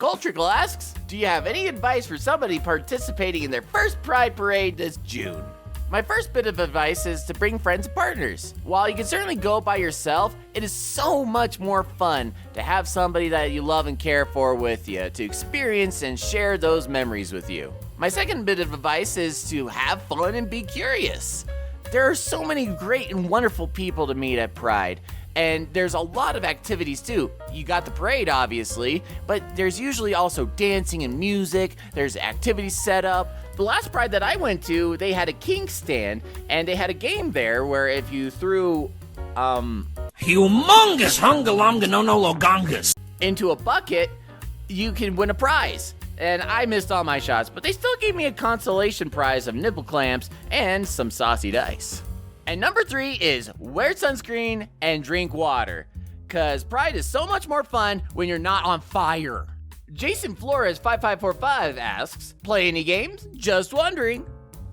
Coltrickle asks, do you have any advice for somebody participating in their first Pride Parade this June? My first bit of advice is to bring friends and partners. While you can certainly go by yourself, it is so much more fun to have somebody that you love and care for with you to experience and share those memories with you. My second bit of advice is to have fun and be curious. There are so many great and wonderful people to meet at Pride, and there's a lot of activities too. You got the parade, obviously, but there's usually also dancing and music. There's activities set up. The last Pride that I went to, they had a kink stand, and they had a game there where if you threw, humongous hungalonga no no logongas into a bucket, you can win a prize. And I missed all my shots, but they still gave me a consolation prize of nipple clamps and some saucy dice. And number 3 is wear sunscreen and drink water, cause Pride is so much more fun when you're not on fire. Jason Flores 5545 asks, play any games? Just wondering.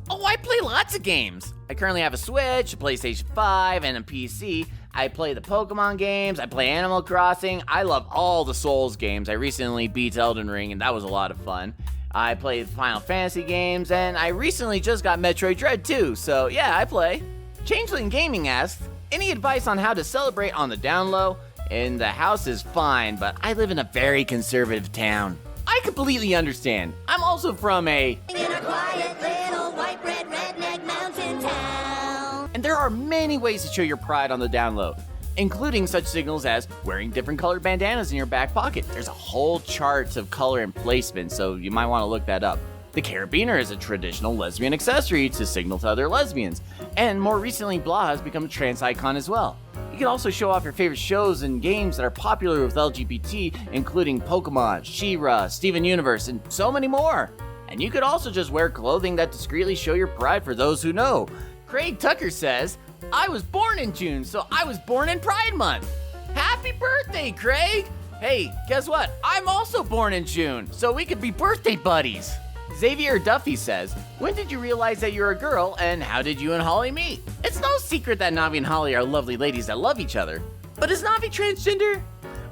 Oh, I play lots of games. I currently have a Switch, a PlayStation 5, and a PC. I play the Pokemon games, I play Animal Crossing. I love all the Souls games. I recently beat Elden Ring, and that was a lot of fun. I play Final Fantasy games, and I recently just got Metroid Dread too, so yeah, I play. Changeling Gaming asks, any advice on how to celebrate on the down low? In the house is fine, but I live in a very conservative town. I completely understand. I'm also from in a quiet little white bread redneck mountain town. And there are many ways to show your pride on the down low, including such signals as wearing different colored bandanas in your back pocket. There's a whole chart of color and placement, so you might want to look that up. The carabiner is a traditional lesbian accessory to signal to other lesbians, and more recently, blah has become a trans icon as well. You can also show off your favorite shows and games that are popular with LGBT, including Pokemon, She-Ra, Steven Universe, and so many more. And you could also just wear clothing that discreetly show your pride for those who know. Craig Tucker says, I was born in June, so I was born in Pride Month. Happy birthday, Craig! Hey, guess what? I'm also born in June, so we could be birthday buddies. Xavier Duffy says, when did you realize that you're a girl, and how did you and Holly meet? It's no secret that Navi and Holly are lovely ladies that love each other. But is Navi transgender?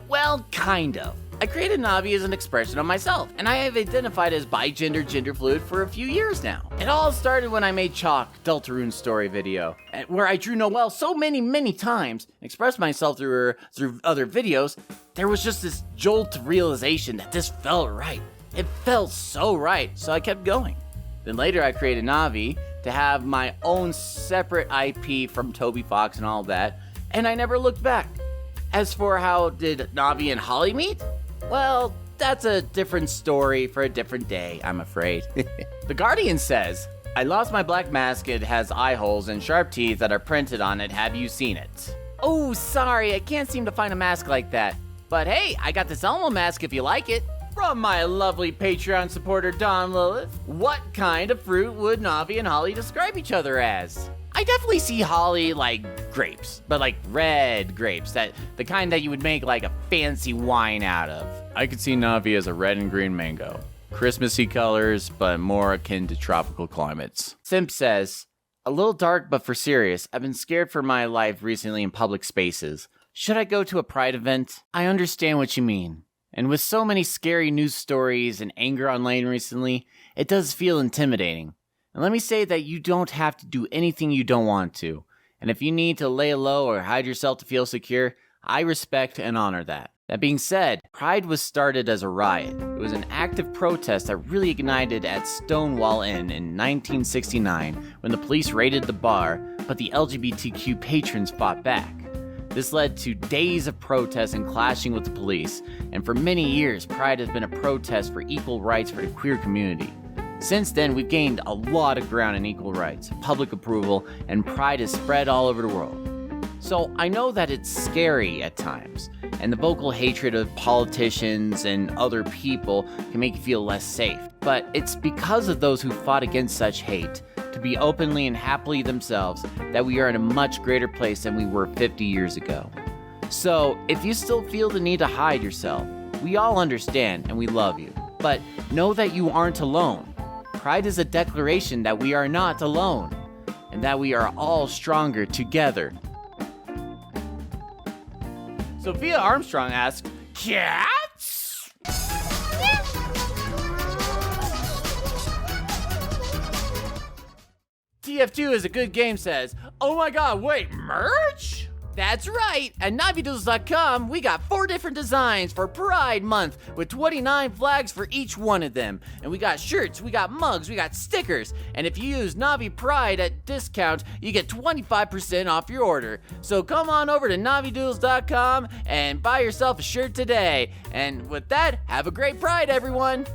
Well, kind of. I created Navi as an expression of myself, and I have identified as gender fluid for a few years now. It all started when I made Chalk, Deltarune's story video, where I drew Noelle so many times, and expressed myself through other videos. There was just this jolt of realization that this felt right. It felt so right, so I kept going. Then later I created Navi to have my own separate IP from Toby Fox and all that, and I never looked back. As for how did Navi and Holly meet? Well, that's a different story for a different day, I'm afraid. The Guardian says, I lost my black mask. It has eye holes and sharp teeth that are printed on it. Have you seen it? Oh, sorry, I can't seem to find a mask like that. But hey, I got this Elmo mask if you like it. From my lovely Patreon supporter, Don Lilith, what kind of fruit would Navi and Holly describe each other as? I definitely see Holly like grapes, but like red grapes, the kind that you would make like a fancy wine out of. I could see Navi as a red and green mango. Christmassy colors, but more akin to tropical climates. Simp says, a little dark, but for serious. I've been scared for my life recently in public spaces. Should I go to a Pride event? I understand what you mean. And with so many scary news stories and anger online recently, it does feel intimidating. And let me say that you don't have to do anything you don't want to. And if you need to lay low or hide yourself to feel secure, I respect and honor that. That being said, Pride was started as a riot. It was an active protest that really ignited at Stonewall Inn in 1969 when the police raided the bar, but the LGBTQ patrons fought back. This led to days of protests and clashing with the police, and for many years, Pride has been a protest for equal rights for the queer community. Since then, we've gained a lot of ground in equal rights, public approval, and Pride is spread all over the world. So I know that it's scary at times, and the vocal hatred of politicians and other people can make you feel less safe. But it's because of those who fought against such hate, to be openly and happily themselves, that we are in a much greater place than we were 50 years ago. So, if you still feel the need to hide yourself, we all understand and we love you. But know that you aren't alone. Pride is a declaration that we are not alone, and that we are all stronger together. Sophia Armstrong asks, cats? Yeah, TF2 is a good game says, oh my god, wait, merch? That's right! At NaviDoodles.com, we got 4 different designs for Pride Month with 29 flags for each one of them. And we got shirts, we got mugs, we got stickers. And if you use Navi Pride at discount, you get 25% off your order. So come on over to NaviDoodles.com and buy yourself a shirt today. And with that, have a great Pride, everyone!